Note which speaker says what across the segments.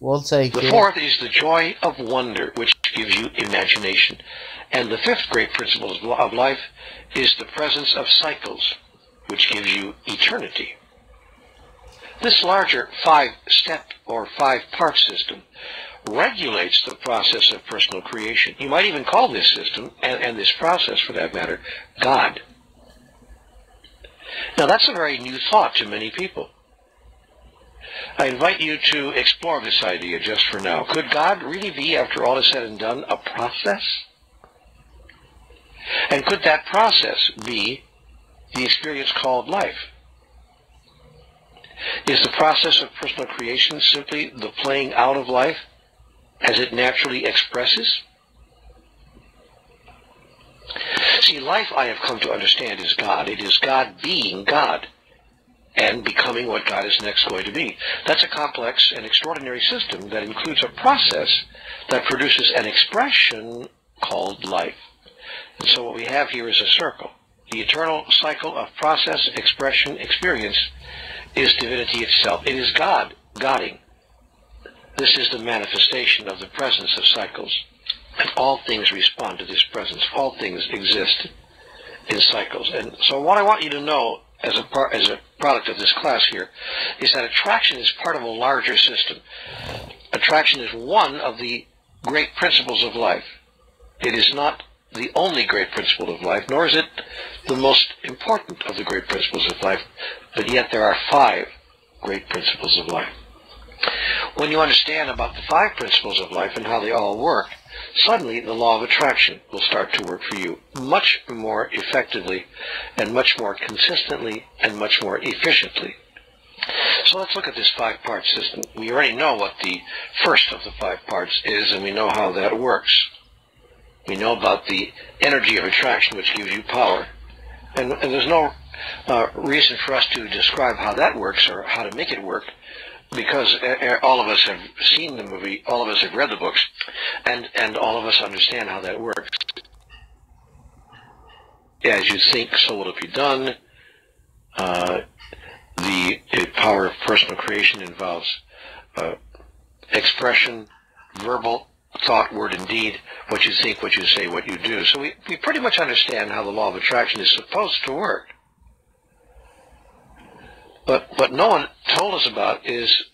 Speaker 1: we'll take
Speaker 2: The
Speaker 1: it.
Speaker 2: fourth is the joy of wonder, which gives you imagination. And the fifth great principle of life is the presence of cycles, which gives you eternity. This larger five-step or five-part system regulates the process of personal creation. You might even call this system, and this process for that matter, God. Now that's a very new thought to many people. I invite you to explore this idea just for now. Could God really be, after all is said and done, a process? And could that process be the experience called life? Is the process of personal creation simply the playing out of life as it naturally expresses? See, life, I have come to understand, is God. It is God being God and becoming what God is next going to be. That's a complex and extraordinary system that includes a process that produces an expression called life. And so what we have here is a circle. The eternal cycle of process, expression, experience is divinity itself. It is God, Godding. This is the manifestation of the presence of cycles. And all things respond to this presence. All things exist in cycles. And so what I want you to know as a product of this class here is that attraction is part of a larger system. Attraction is one of the great principles of life. It is not the only great principle of life, nor is it the most important of the great principles of life, but yet there are five great principles of life. When you understand about the five principles of life and how they all work, suddenly the law of attraction will start to work for you much more effectively and much more consistently and much more efficiently. So let's look at this five-part system. We already know what the first of the five parts is, and we know how that works. We know about the energy of attraction, which gives you power. And there's no reason for us to describe how that works or how to make it work, because all of us have seen the movie, all of us have read the books, and all of us understand how that works. As you think, so will it be done. The power of personal creation involves expression, verbal, thought, word, and deed, what you think, what you say, what you do. So we pretty much understand how the law of attraction is supposed to work. But what no one told us about is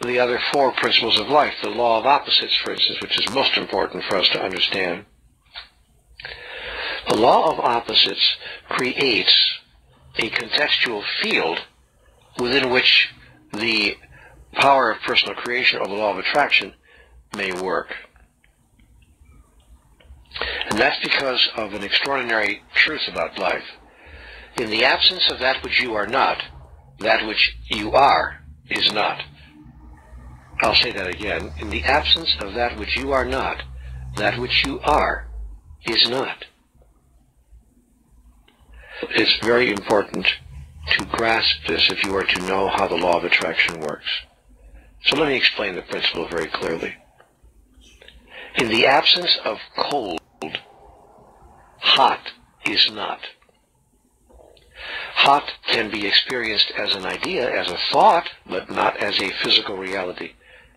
Speaker 2: the other four principles of life, the law of opposites, for instance, which is most important for us to understand. The law of opposites creates a contextual field within which the power of personal creation or the law of attraction may work. And that's because of an extraordinary truth about life. In the absence of that which you are not, that which you are is not. I'll say that again. In the absence of that which you are not, that which you are is not. It's very important to grasp this if you are to know how the law of attraction works. So let me explain the principle very clearly. In the absence of cold, hot is not. Hot can be experienced as an idea, as a thought, but not as a physical reality,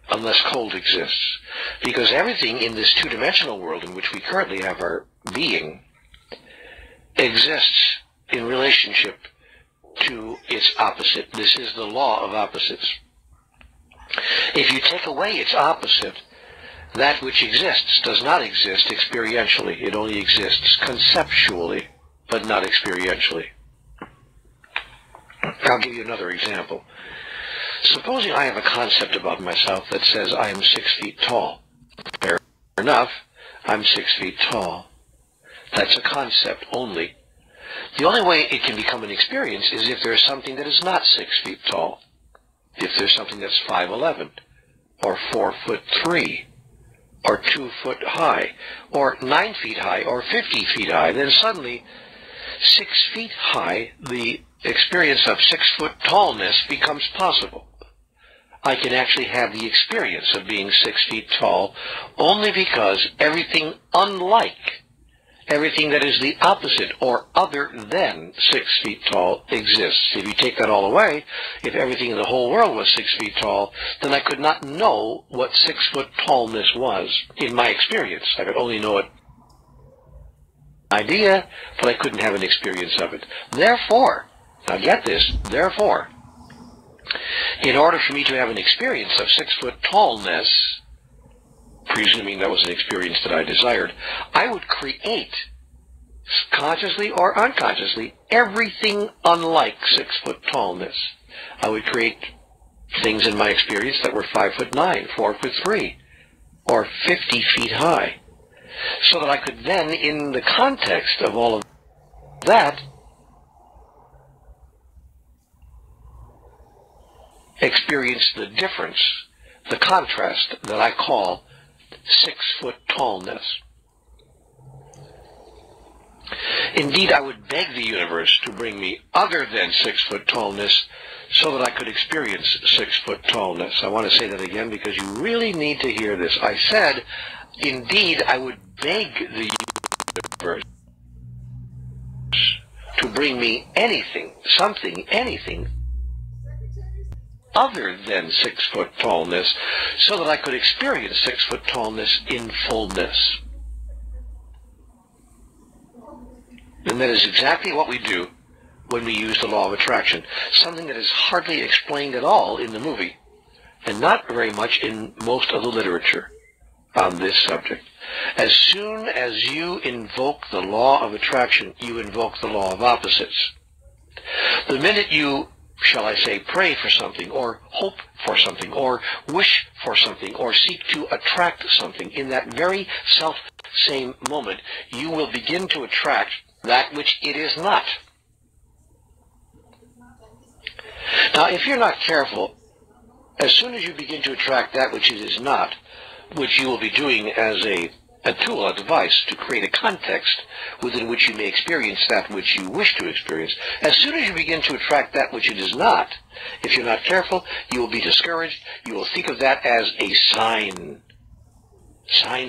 Speaker 2: unless cold exists. Because everything in this two-dimensional world in which we currently have our being exists in relationship to its opposite. This is the law of opposites. If you take away its opposite, that which exists does not exist experientially. It only exists conceptually, but not experientially. I'll give you another example. Supposing I have a concept about myself that says I am 6 feet tall. Fair enough, I'm 6 feet tall. That's a concept only. The only way it can become an experience is if there's something that is not 6 feet tall. If there's something that's 5'11", or 4'3", or 2 foot high, or 9 feet high, or 50 feet high, then suddenly 6 feet high, the experience of 6 foot tallness becomes possible. I can actually have the experience of being 6 feet tall only because everything unlike everything that is the opposite or other than 6 feet tall exists. If you take that all away, if everything in the whole world was 6 feet tall, then I could not know what 6 foot tallness was in my experience. I could only know it idea, but I couldn't have an experience of it. Therefore, now get this, therefore, in order for me to have an experience of 6 foot tallness, presuming that was an experience that I desired, I would create, consciously or unconsciously, everything unlike 6 foot tallness. I would create things in my experience that were 5'9", 4'3", or 50 feet high, so that I could then, in the context of all of that, experience the difference, the contrast that I call 6 foot tallness. Indeed, I would beg the universe to bring me other than 6 foot tallness so that I could experience 6 foot tallness. I want to say that again because you really need to hear this. I said, indeed, I would beg the universe to bring me anything, something, anything other than 6 foot tallness so that I could experience 6 foot tallness in fullness. And that is exactly what we do when we use the law of attraction, something that is hardly explained at all in the movie, and not very much in most of the literature on this subject. As soon as you invoke the law of attraction, you invoke the law of opposites. The minute you, shall I say, pray for something, or hope for something, or wish for something, or seek to attract something, in that very self-same moment, you will begin to attract that which it is not. Now, if you're not careful, as soon as you begin to attract that which it is not, which you will be doing as a tool, a device, to create a context within which you may experience that which you wish to experience, as soon as you begin to attract that which it is not, if you're not careful, you will be discouraged. You will think of that as a sign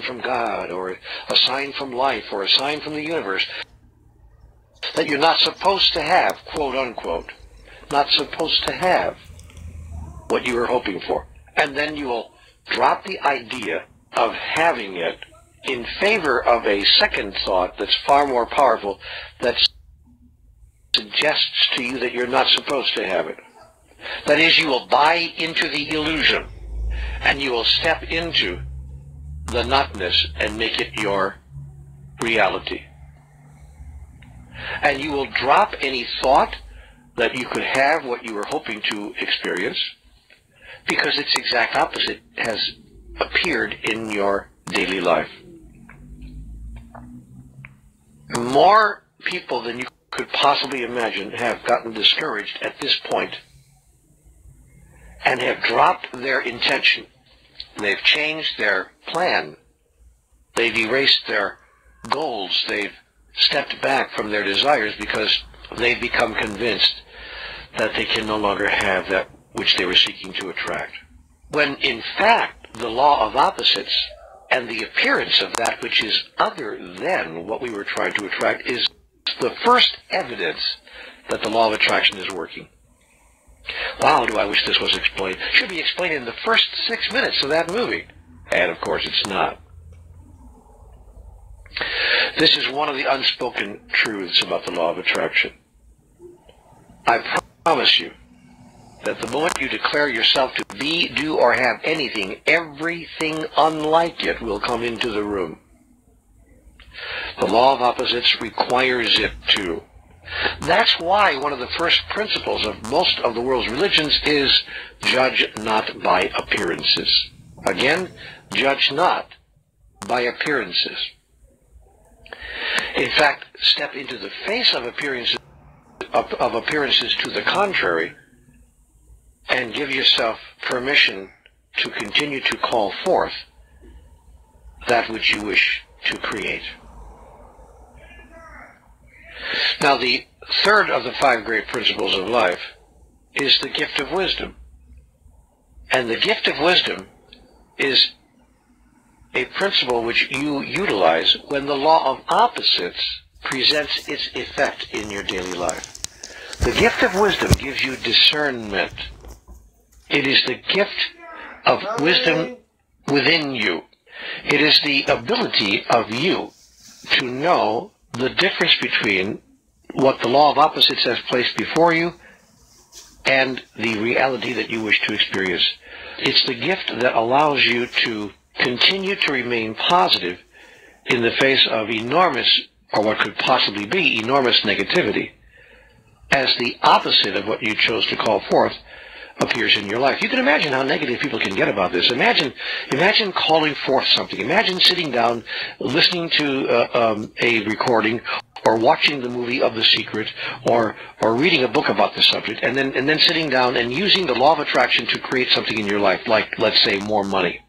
Speaker 2: from God, or a sign from life, or a sign from the universe, that you're not supposed to have, quote unquote, not supposed to have what you were hoping for. And then you will drop the idea of having it in favor of a second thought that's far more powerful, that suggests to you that you're not supposed to have it. That is, you will buy into the illusion, and you will step into the notness and make it your reality. And you will drop any thought that you could have what you were hoping to experience, because its exact opposite has appeared in your daily life. More people than you could possibly imagine have gotten discouraged at this point and have dropped their intention. They've changed their plan. They've erased their goals. They've stepped back from their desires because they've become convinced that they can no longer have that which they were seeking to attract. When in fact the law of opposites and the appearance of that which is other than what we were trying to attract is the first evidence that the law of attraction is working. Wow, do I wish this was explained. Should be explained in the first 6 minutes of that movie. And of course it's not. This is one of the unspoken truths about the law of attraction. I promise you that the moment you declare yourself to be, do, or have anything, everything unlike it will come into the room. The law of opposites requires it to. That's why one of the first principles of most of the world's religions is judge not by appearances. Again, judge not by appearances. In fact, step into the face of appearances to the contrary, and give yourself permission to continue to call forth that which you wish to create. Now, the third of the 5 great principles of life is the gift of wisdom. And the gift of wisdom is a principle which you utilize when the law of opposites presents its effect in your daily life. The gift of wisdom gives you discernment. It is the gift of wisdom within you. It is the ability of you to know the difference between what the law of opposites has placed before you and the reality that you wish to experience. It's the gift that allows you to continue to remain positive in the face of enormous, or what could possibly be enormous negativity, as the opposite of what you chose to call forth appears in your life. You can imagine how negative people can get about this. Imagine calling forth something. Imagine sitting down, listening to a recording, or watching the movie of The Secret, or reading a book about the subject, and then sitting down and using the law of attraction to create something in your life, like, let's say, more money,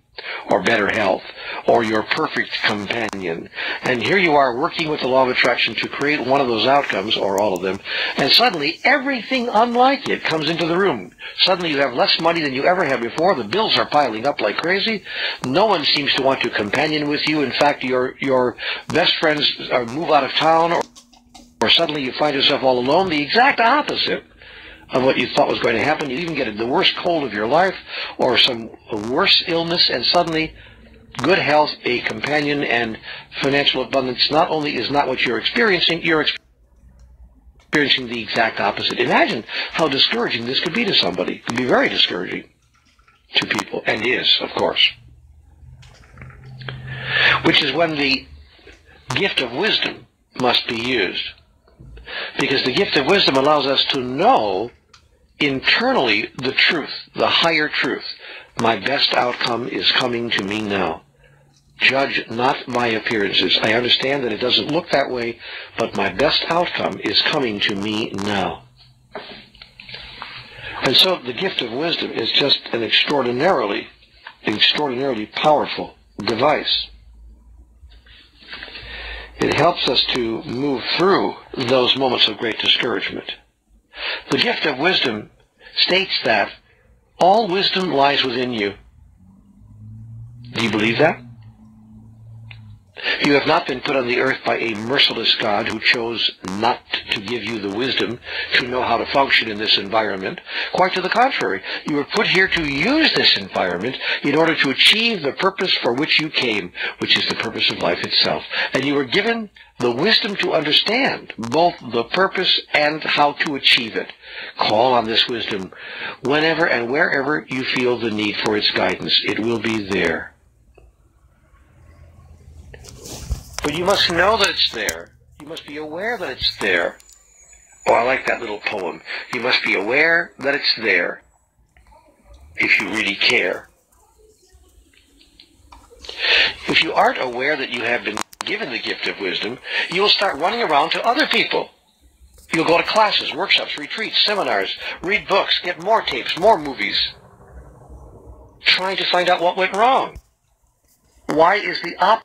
Speaker 2: or better health, or your perfect companion. And here you are working with the law of attraction to create one of those outcomes, or all of them, and suddenly everything unlike it comes into the room. Suddenly you have less money than you ever had before. The bills are piling up like crazy. No one seems to want to companion with you. In fact, your best friends move out of town, or suddenly you find yourself all alone. The exact opposite of what you thought was going to happen. You even get the worst cold of your life, or some worse illness, and suddenly good health, a companion, and financial abundance not only is not what you're experiencing the exact opposite. Imagine how discouraging this could be to somebody. It could be very discouraging to people, and is, of course. Which is when the gift of wisdom must be used. Because the gift of wisdom allows us to know internally the truth, the higher truth. My best outcome is coming to me now. Judge not my appearances. I understand that it doesn't look that way, but my best outcome is coming to me now. And so the gift of wisdom is just an extraordinarily powerful device. It helps us to move through those moments of great discouragement. The gift of wisdom states that all wisdom lies within you. Do you believe that? You have not been put on the earth by a merciless God who chose not to give you the wisdom to know how to function in this environment. Quite to the contrary, you were put here to use this environment in order to achieve the purpose for which you came, which is the purpose of life itself. And you were given the wisdom to understand both the purpose and how to achieve it. Call on this wisdom whenever and wherever you feel the need for its guidance. It will be there. But you must know that it's there. You must be aware that it's there. Oh, I like that little poem. You must be aware that it's there if you really care. If you aren't aware that you have been given the gift of wisdom, you will start running around to other people. You'll go to classes, workshops, retreats, seminars, read books, get more tapes, more movies, trying to find out what went wrong. Why is the opposite?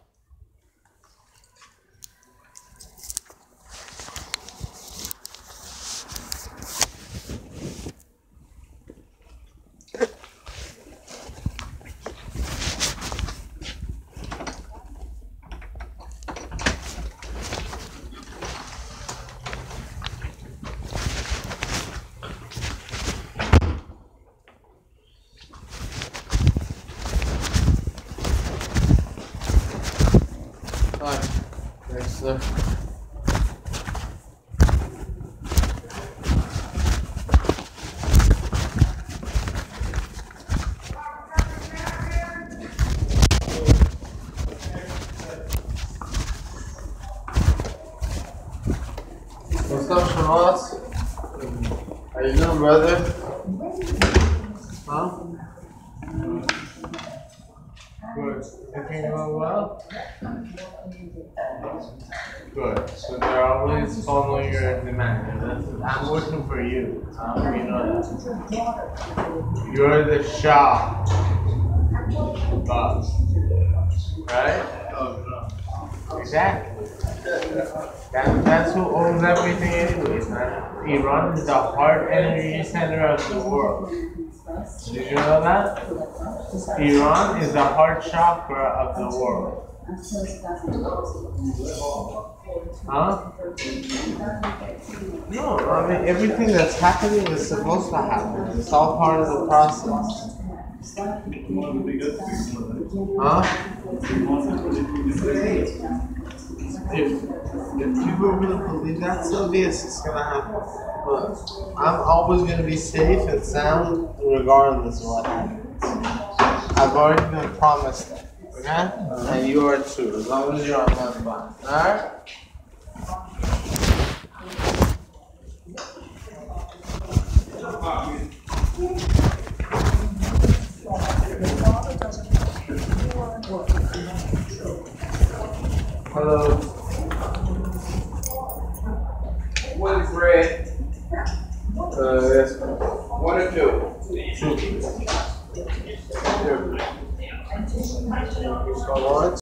Speaker 1: Thanks, sir. What's up, Shabazz? How you doing, brother? Huh? Good. Everything going well? Good. So they're always following your demand. I'm working for you. You know that. You're the Shah. Boss. Right? Exactly. That's who owns everything anyways, man. Iran is the heart energy center of the world. Did you know that? Iran is the heart chakra of the world. Huh? No, I mean everything that's happening is supposed to happen. It's all part of the process. Huh? If people really believe that, so obvious it's gonna happen. But I'm always gonna be safe and sound regardless of what happens. I've already been promised that. Okay? And you are too, as long as you're on my mind. Alright?